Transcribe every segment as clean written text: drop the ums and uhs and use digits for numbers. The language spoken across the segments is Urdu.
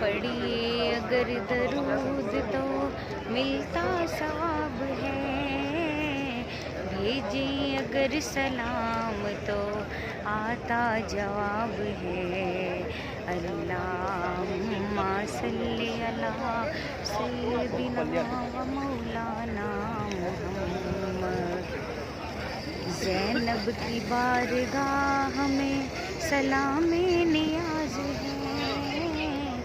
پڑھیے اگر درود تو ملتا ثواب ہے، بھیجیں اگر سلام تو آتا جواب ہے۔ اللہم صلی علی سیدنا و مولانا محمد۔ زینب کی بارگاہ میں سلام نیاز ہے،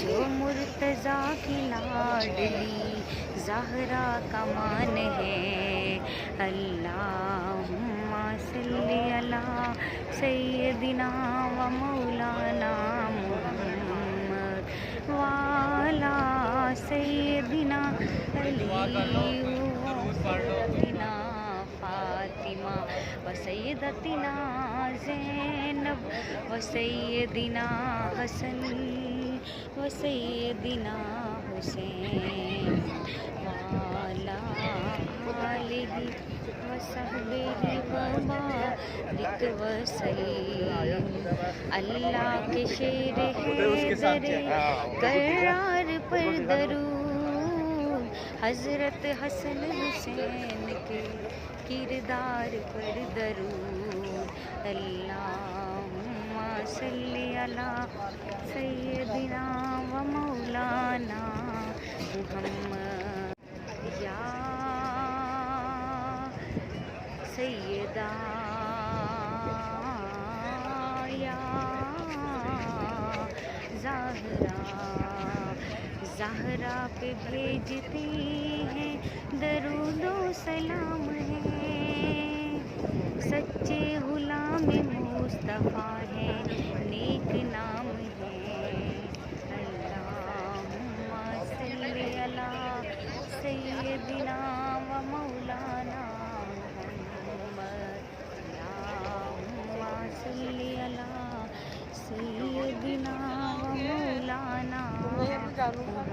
جو مرتضیٰ کی لاڈلی زہرا کا مان ہے۔ اللہم صلی علی سیدنا و مولانا محمد وعلی سیدنا علی و سیدنا فاطمہ و سیدتنا زینب و سیدنا حسن و سیدنا حسین وعلی آلہ و صحبہ و بارک وسلم۔ اللہ کے شیر حیدر کرار پر درود، حضرت حسن حسین کے کردار پر درود۔ اللہم صلی علی سیدنا و مولانا محمد۔ یا سیدہ یا زہرا پہ بھیجتے ہیں درود و سلام ہے، سچے غلام مصطفیٰ ہے، نیک نام ہے۔ اللہم صلی علی سیدنا و مولانا محمد۔ اللہم صلی علی سیدنا و مولانا محمد۔